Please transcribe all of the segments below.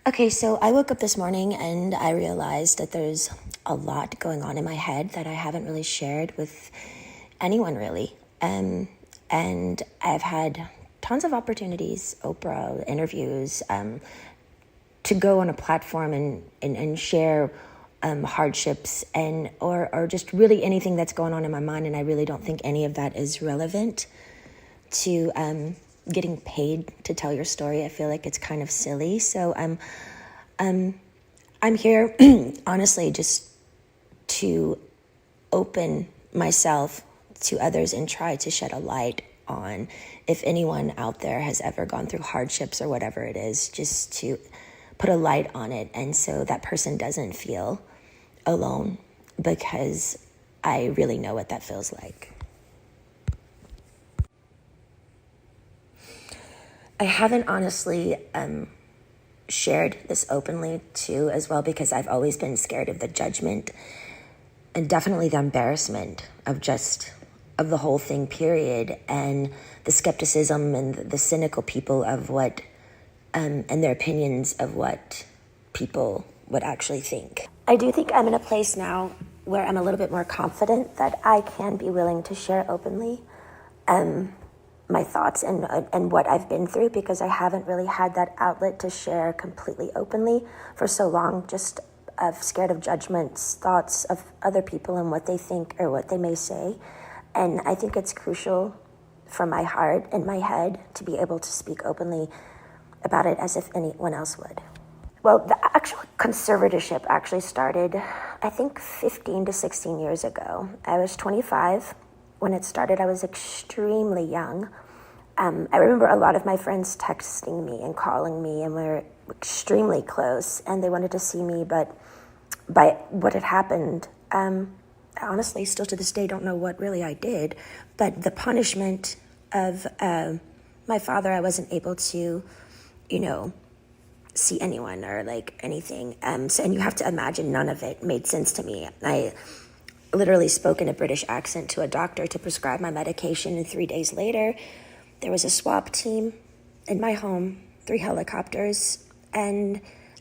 Okay, so I woke up this morning and I realized that there's a lot going on in my head that I haven't really shared with anyone really. And I've had tons of opportunities, Oprah, interviews, to go on a platform and share hardships or just really anything that's going on in my mind. And I really don't think any of that is relevant to getting paid to tell your story. I feel like it's kind of silly. So I'm here honestly just to open myself to others and try to shed a light on if anyone out there has ever gone through hardships or whatever it is, just to put a light on it. And so that person doesn't feel alone, because I really know what that feels like. I haven't honestly shared this openly too as well, because I've always been scared of the judgment and definitely the embarrassment of the whole thing, period, and the skepticism and the cynical people of what and their opinions of what people would actually think. I do think I'm in a place now where I'm a little bit more confident that I can be willing to share openly my thoughts and what I've been through, because I haven't really had that outlet to share completely openly for so long, just scared of judgments, thoughts of other people and what they think or what they may say. And I think it's crucial for my heart and my head to be able to speak openly about it as if anyone else would. Well, the actual conservatorship actually started, I think, 15 to 16 years ago. I was 25 when it started. I was extremely young. I remember a lot of my friends texting me and calling me, and we were extremely close, and they wanted to see me, but by what had happened, I honestly still to this day don't know what really I did, but the punishment of my father, I wasn't able to, see anyone or like anything. And you have to imagine none of it made sense to me. I literally spoke in a British accent to a doctor to prescribe my medication, and 3 days later, there was a swap team in my home, 3 helicopters, and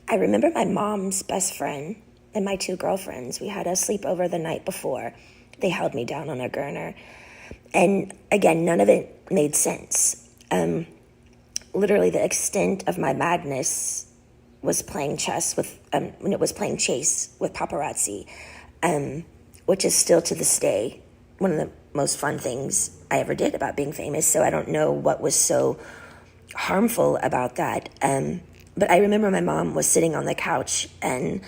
I remember my mom's best friend and my 2 girlfriends. We had a sleepover the night before. They held me down on a gurner. And again, none of it made sense. Literally, the extent of my madness was playing chess with, when it was playing chase with paparazzi, which is still to this day one of the most fun things I ever did about being famous. So I don't know what was so harmful about that. But I remember my mom was sitting on the couch and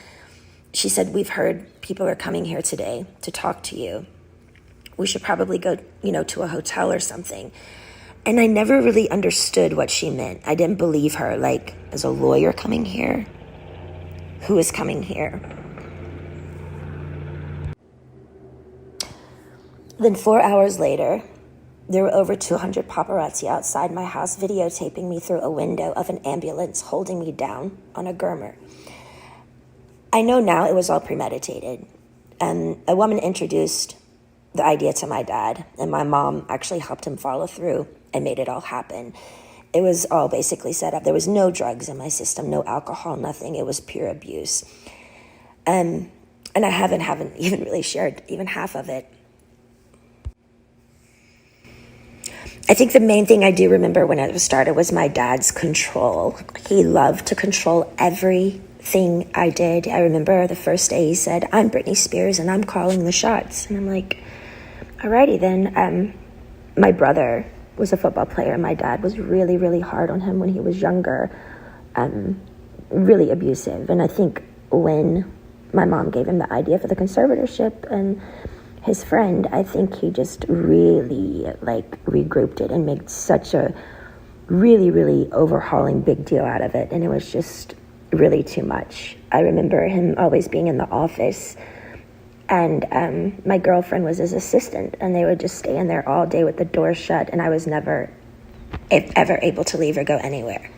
she said, "We've heard people are coming here today to talk to you. We should probably go, to a hotel or something." And I never really understood what she meant. I didn't believe her. Like, is a lawyer coming here? Who is coming here? Then 4 hours later, there were over 200 paparazzi outside my house videotaping me through a window of an ambulance holding me down on a gurner. I know now it was all premeditated. A woman introduced the idea to my dad, and my mom actually helped him follow through and made it all happen. It was all basically set up. There was no drugs in my system, no alcohol, nothing. It was pure abuse. And I haven't even really shared even half of it. I think the main thing I do remember when it started was my dad's control. He loved to control everything I did. I remember the first day he said, "I'm Britney Spears and I'm calling the shots." And I'm like, alrighty then. My brother was a football player. My dad was really, really hard on him when he was younger, really abusive. And I think when my mom gave him the idea for the conservatorship and his friend, I think he just really regrouped it and made such a really, really overhauling big deal out of it. And it was just really too much. I remember him always being in the office, and my girlfriend was his assistant, and they would just stay in there all day with the door shut, and I was never ever able to leave or go anywhere.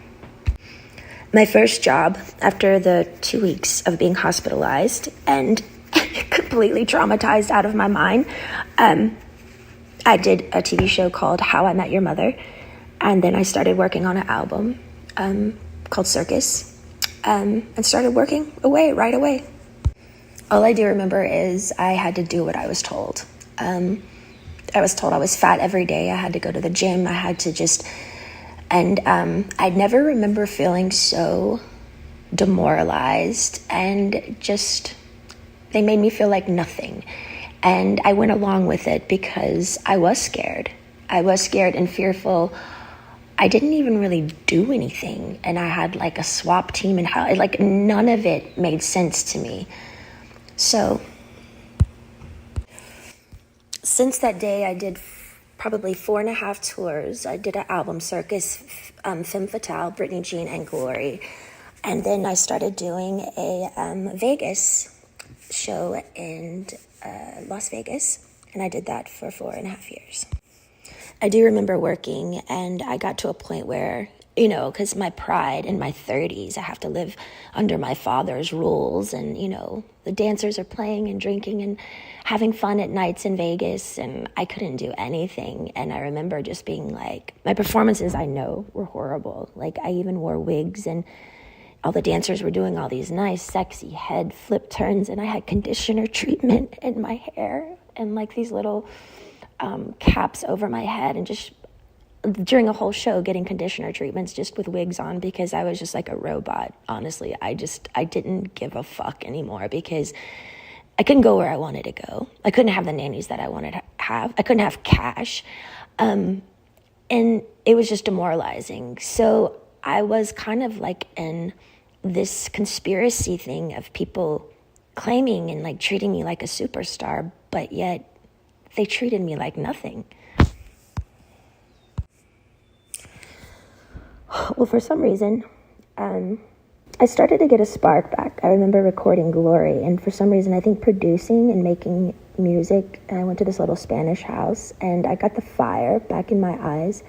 My first job after the 2 weeks of being hospitalized and completely traumatized out of my mind, I did a TV show called How I Met Your Mother, and then I started working on an album called Circus. and started working away right away. All I do remember is I had to do what I was told. I was told I was fat every day. I had to go to the gym. I had to just, and I never remember feeling so demoralized, and just, they made me feel like nothing. And I went along with it because I was scared. I was scared and fearful. I didn't even really do anything. And I had like a swap team and how, like, none of it made sense to me. So since that day, I did probably 4.5 tours. I did an album circus, Femme Fatale, Britney Jean, and Glory. And then I started doing a Vegas show in Las Vegas. And I did that for 4.5 years. I do remember working, and I got to a point where, you know, because my pride in my 30s, I have to live under my father's rules. And, you know, the dancers are playing and drinking and having fun at nights in Vegas, and I couldn't do anything. And I remember just being like, my performances, I know, were horrible. Like, I even wore wigs, and all the dancers were doing all these nice, sexy head flip turns, and I had conditioner treatment in my hair and like these little caps over my head, and just during a whole show getting conditioner treatments just with wigs on, because I was just like a robot. Honestly, I didn't give a fuck anymore, because I couldn't go where I wanted to go. I couldn't have the nannies that I wanted to have. I couldn't have cash. And it was just demoralizing. So I was kind of like in this conspiracy thing of people claiming and like treating me like a superstar, but yet they treated me like nothing. Well, for some reason, I started to get a spark back. I remember recording Glory, and for some reason, I think producing and making music, and I went to this little Spanish house, and I got the fire back in my eyes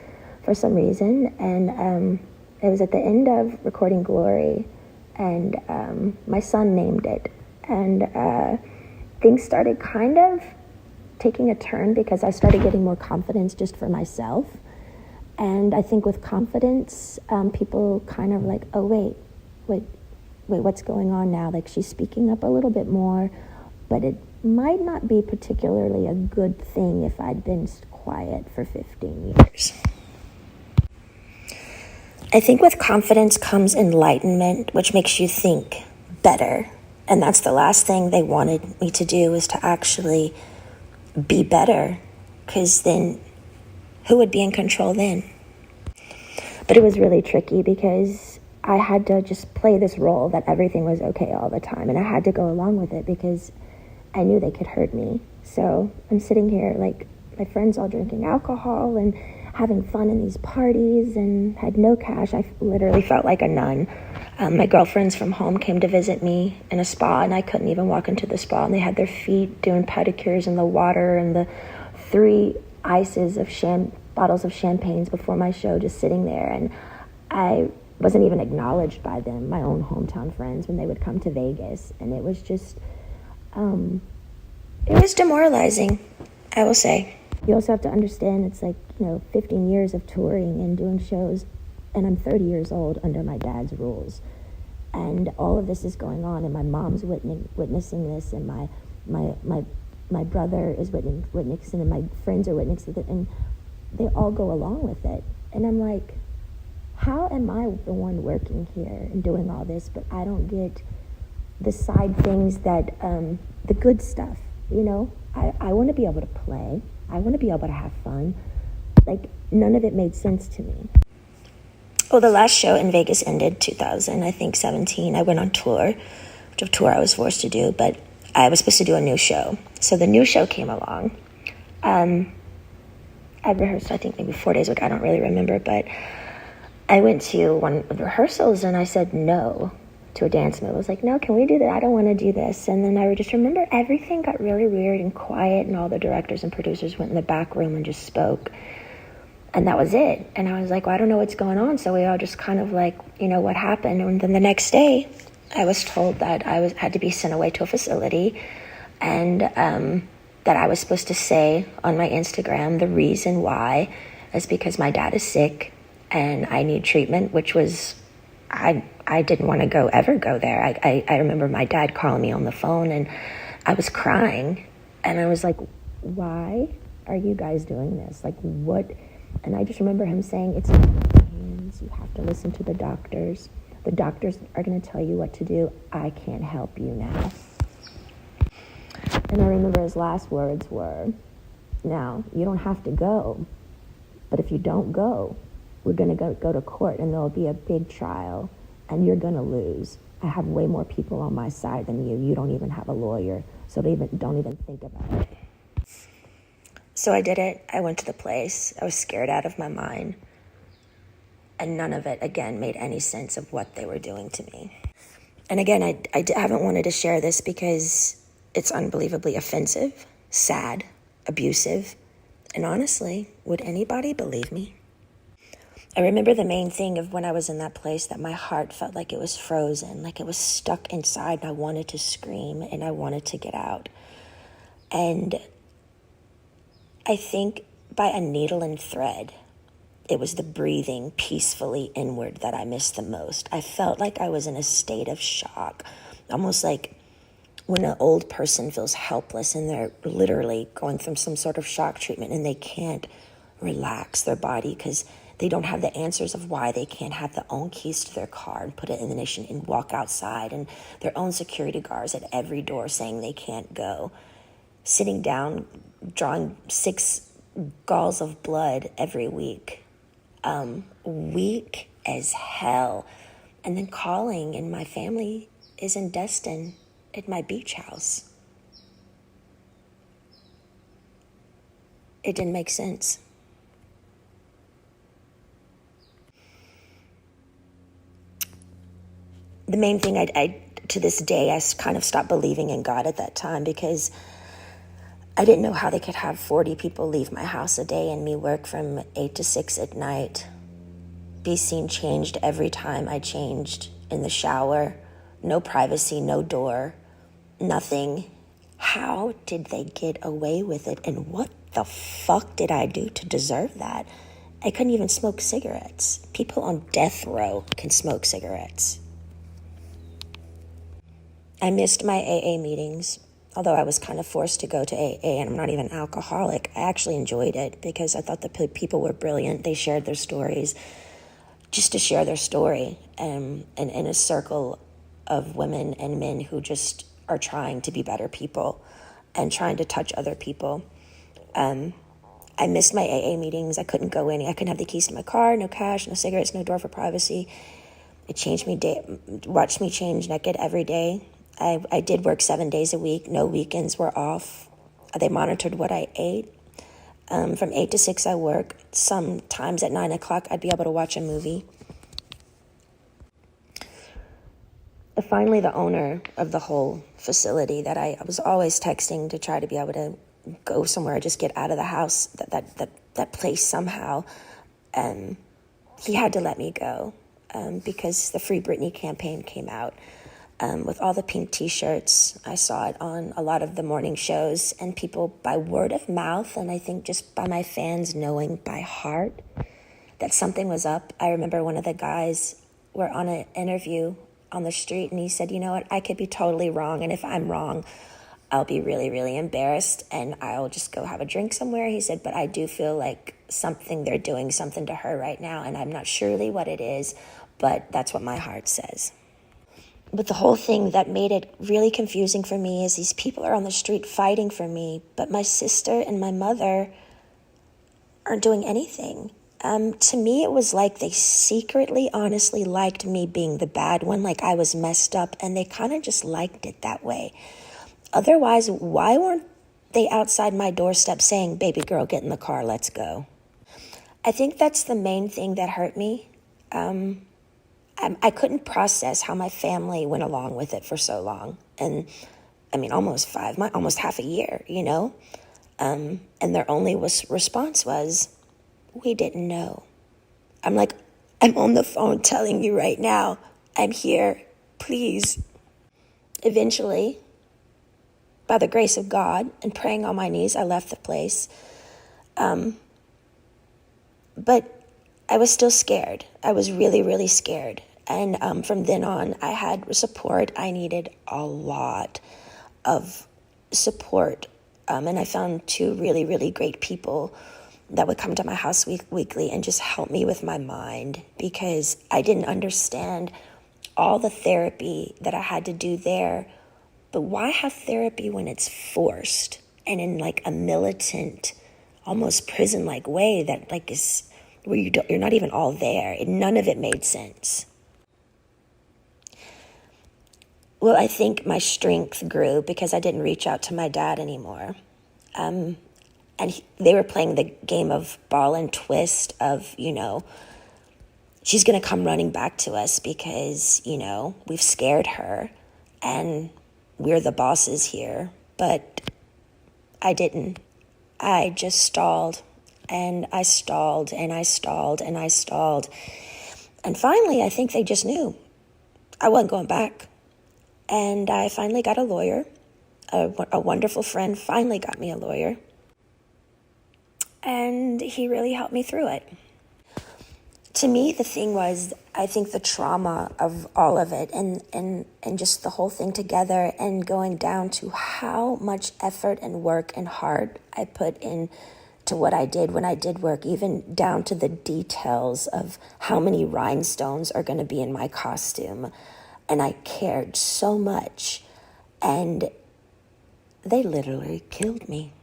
for some reason, and it was at the end of recording Glory, and my son named it, and things started kind of taking a turn, because I started getting more confidence just for myself. And I think with confidence, people kind of like, oh, wait, what's going on now? Like, she's speaking up a little bit more, but it might not be particularly a good thing if I'd been quiet for 15 years. I think with confidence comes enlightenment, which makes you think better. And that's the last thing they wanted me to do, was to actually be better, because then who would be in control then? But it was really tricky, because I had to just play this role that everything was okay all the time, and I had to go along with it because I knew they could hurt me. So I'm sitting here, like, my friends all drinking alcohol and having fun in these parties, and had no cash. I literally felt like a nun. My girlfriends from home came to visit me in a spa, and I couldn't even walk into the spa, and they had their feet doing pedicures in the water, and the 3 ices of bottles of champagnes before my show, just sitting there. And I wasn't even acknowledged by them, my own hometown friends, when they would come to Vegas. And it was just, it was demoralizing, I will say. You also have to understand, it's like, 15 years of touring and doing shows, and I'm 30 years old under my dad's rules. And all of this is going on, and my mom's witnessing this, and my brother is witnessing, and my friends are witnessing it, and they all go along with it. And I'm like, how am I the one working here and doing all this, but I don't get the side things that, the good stuff, I want to be able to play. I want to be able to have fun. Like, none of it made sense to me. Well, the last show in Vegas ended 2017. I went on tour, which of tour I was forced to do, but I was supposed to do a new show. So the new show came along. I rehearsed, I think, maybe 4 days ago. I don't really remember, but I went to one of the rehearsals, and I said no to a dance move. I was like, no, can we do that? I don't want to do this. And then I just remember everything got really weird and quiet, and all the directors and producers went in the back room and just spoke. And that was it. And I was like, well, I don't know what's going on. So we all just kind of like, what happened? And then the next day, I was told that I had to be sent away to a facility, and that I was supposed to say on my Instagram the reason why is because my dad is sick and I need treatment, which was, I I didn't want to ever go there. I remember my dad calling me on the phone, and I was crying, and I was like, why are you guys doing this? Like, what? And I just remember him saying, it's not in your hands. You have to listen to the doctors. The doctors are going to tell you what to do. I can't help you now. And I remember his last words were, now, you don't have to go, but if you don't go, we're going to go to court, and there'll be a big trial, and you're going to lose. I have way more people on my side than you. You don't even have a lawyer, so don't even think about it. So I did it. I went to the place. I was scared out of my mind. And none of it, again, made any sense of what they were doing to me. And again, I haven't wanted to share this because it's unbelievably offensive, sad, abusive. And honestly, would anybody believe me? I remember the main thing of when I was in that place, that my heart felt like it was frozen, like it was stuck inside, and I wanted to scream and I wanted to get out. And I think by a needle and thread, it was the breathing peacefully inward that I missed the most. I felt like I was in a state of shock, almost like when an old person feels helpless and they're literally going through some sort of shock treatment and they can't relax their body because they don't have the answers of why they can't have their own keys to their car and put it in the ignition and walk outside, and their own security guards at every door saying they can't go. Sitting down, drawing 6 galls of blood every week. Weak as hell. And then calling, and my family is in Destin at my beach house. It didn't make sense. The main thing, I to this day, I kind of stopped believing in God at that time because I didn't know how they could have 40 people leave my house a day and me work from 8 to 6 at night. Be seen changed every time I changed in the shower. No privacy, no door, nothing. How did they get away with it? And what the fuck did I do to deserve that? I couldn't even smoke cigarettes. People on death row can smoke cigarettes. I missed my AA meetings, although I was kind of forced to go to AA, and I'm not even an alcoholic. I actually enjoyed it because I thought the people were brilliant. They shared their stories just to share their story, and in a circle of women and men who just are trying to be better people and trying to touch other people. I missed my AA meetings. I couldn't go in. I couldn't have the keys to my car, no cash, no cigarettes, no door for privacy. It changed me, watched me change naked every day. I did work 7 days a week. No weekends were off. They monitored what I ate. From 8 to 6, I work. Sometimes at 9 o'clock, I'd be able to watch a movie. Finally, the owner of the whole facility that I was always texting to try to be able to go somewhere, just get out of the house, that place somehow, he had to let me go because the Free Britney campaign came out. With all the pink t-shirts. I saw it on a lot of the morning shows, and people by word of mouth, and I think just by my fans knowing by heart that something was up. I remember one of the guys were on an interview on the street, and he said, you know what, I could be totally wrong, and if I'm wrong, I'll be really, really embarrassed, and I'll just go have a drink somewhere. He said, but I do feel like they're doing something to her right now, and I'm not surely what it is, but that's what my heart says. But the whole thing that made it really confusing for me is these people are on the street fighting for me, but my sister and my mother aren't doing anything. To me, it was like they secretly, honestly liked me being the bad one, like I was messed up, and they kind of just liked it that way. Otherwise, why weren't they outside my doorstep saying, baby girl, get in the car, let's go? I think that's the main thing that hurt me. I couldn't process how my family went along with it for so long. And I mean, almost half a year, you know? And their only response was, we didn't know. I'm like, I'm on the phone telling you right now, I'm here, please. Eventually, by the grace of God and praying on my knees, I left the place. But I was still scared. I was really, really scared. And from then on, I had support. I needed a lot of support. And I found two really, really great people that would come to my house weekly and just help me with my mind, because I didn't understand all the therapy that I had to do there. But why have therapy when it's forced and in like a militant, almost prison-like way that like is where you're not even all there? None of it made sense. Well, I think my strength grew because I didn't reach out to my dad anymore. And they were playing the game of ball and twist of, she's going to come running back to us because, we've scared her and we're the bosses here. But I didn't. I just stalled, and I stalled, and I stalled, and I stalled. And finally, I think they just knew I wasn't going back. And I finally got a lawyer. A wonderful friend finally got me a lawyer. And he really helped me through it. To me, the thing was, I think the trauma of all of it and just the whole thing together, and going down to how much effort and work and heart I put in to what I did when I did work, even down to the details of how many rhinestones are going to be in my costume. And I cared so much, and they literally killed me.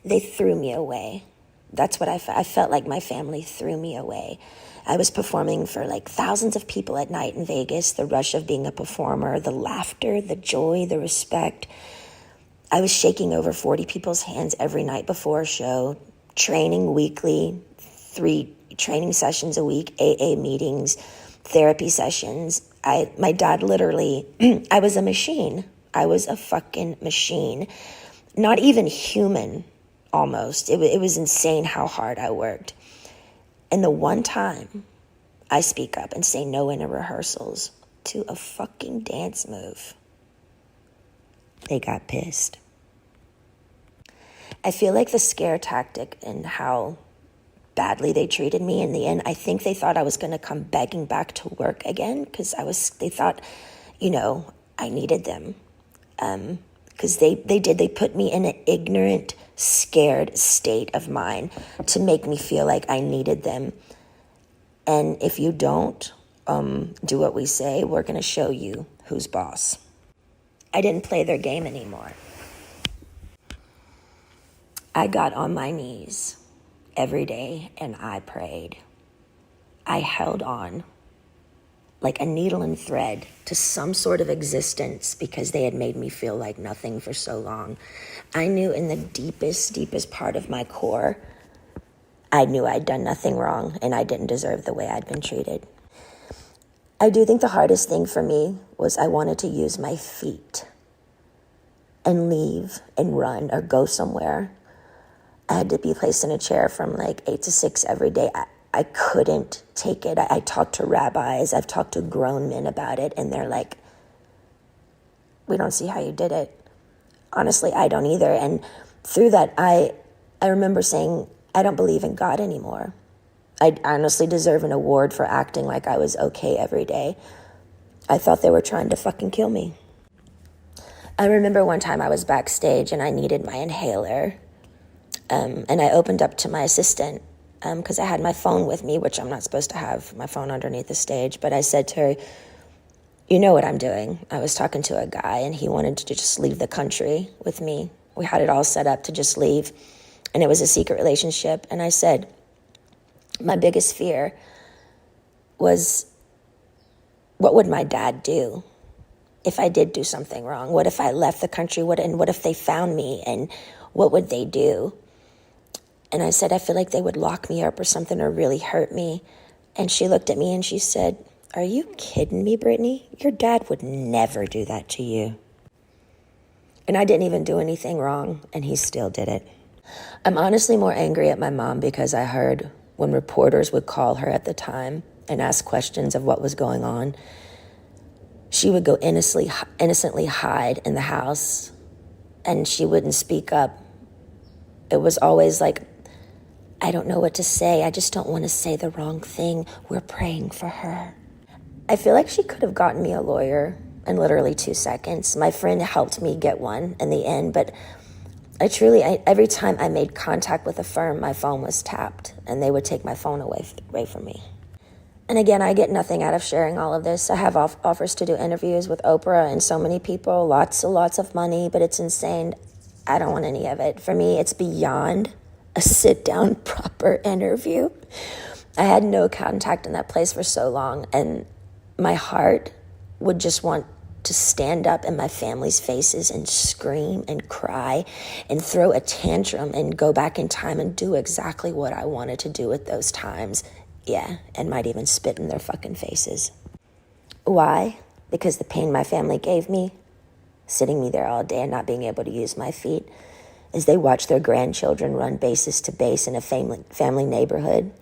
They threw me away. That's what I felt like my family threw me away. I was performing for like thousands of people at night in Vegas, the rush of being a performer, the laughter, the joy, the respect. I was shaking over 40 people's hands every night before a show, training weekly, 3 training sessions a week, AA meetings, therapy sessions. My dad literally, I was a machine. I was a fucking machine. Not even human, almost. It was insane how hard I worked. And the one time I speak up and say no in the rehearsals to a fucking dance move, they got pissed. I feel like the scare tactic and how badly they treated me in the end, I think they thought I was going to come begging back to work again, because they thought, I needed them. Because they put me in an ignorant, scared state of mind to make me feel like I needed them. And if you don't do what we say, we're going to show you who's boss. I didn't play their game anymore. I got on my knees every day and I prayed. I held on like a needle and thread to some sort of existence, because they had made me feel like nothing for so long. I knew in the deepest part of my core, I knew I'd done nothing wrong and I didn't deserve the way I'd been treated. I do think the hardest thing for me was I wanted to use my feet and leave and run or go somewhere. I had to be placed in a chair from like 8 to 6 every day. I couldn't take it. I talked to rabbis. I've talked to grown men about it, and they're like, we don't see how you did it. Honestly, I don't either. And through that, I remember saying, I don't believe in God anymore. I honestly deserve an award for acting like I was okay every day. I thought they were trying to fucking kill me. I remember one time I was backstage and I needed my inhaler. And I opened up to my assistant because I had my phone with me, which I'm not supposed to have my phone underneath the stage. But I said to her, you know what I'm doing. I was talking to a guy and he wanted to just leave the country with me. We had it all set up to just leave. And it was a secret relationship. And I said, my biggest fear was, what would my dad do if I did do something wrong? What if I left the country? What if they found me? And what would they do? And I said, I feel like they would lock me up or something or really hurt me. And she looked at me and she said, are you kidding me, Britney? Your dad would never do that to you. And I didn't even do anything wrong, and he still did it. I'm honestly more angry at my mom because I heard when reporters would call her at the time and ask questions of what was going on, she would go innocently hide in the house, and she wouldn't speak up. It was always like, I don't know what to say. I just don't want to say the wrong thing. We're praying for her. I feel like she could have gotten me a lawyer in literally 2 seconds. My friend helped me get one in the end, but every time I made contact with a firm, my phone was tapped, and they would take my phone away from me. And again, I get nothing out of sharing all of this. I have offers to do interviews with Oprah and so many people, lots of money, but it's insane. I don't want any of it. For me, it's beyond a sit-down, proper interview. I had no contact in that place for so long, and my heart would just want to stand up in my family's faces and scream and cry and throw a tantrum and go back in time and do exactly what I wanted to do at those times. Yeah, and might even spit in their fucking faces. Why? Because the pain my family gave me, sitting me there all day and not being able to use my feet, as they watch their grandchildren run bases to base in a family neighborhood,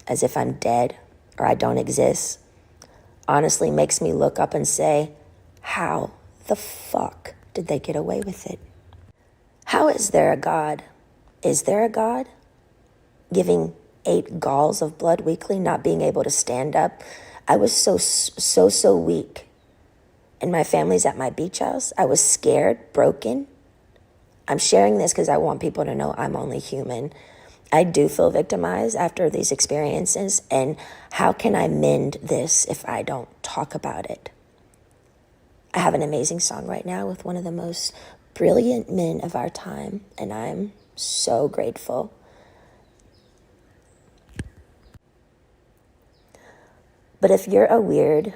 as if I'm dead or I don't exist, honestly makes me look up and say, how the fuck did they get away with it? How is there a God? Is there a God? Giving 8 galls of blood weekly, not being able to stand up. I was so weak. And my family's at my beach house. I was scared, broken. I'm sharing this because I want people to know I'm only human. I do feel victimized after these experiences, and how can I mend this if I don't talk about it? I have an amazing song right now with one of the most brilliant men of our time, and I'm so grateful. But if you're a weird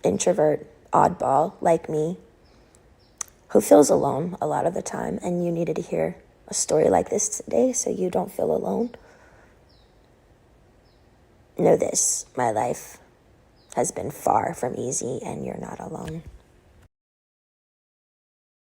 introvert, oddball like me, who feels alone a lot of the time, and you needed to hear a story like this today so you don't feel alone, know this: my life has been far from easy, and you're not alone.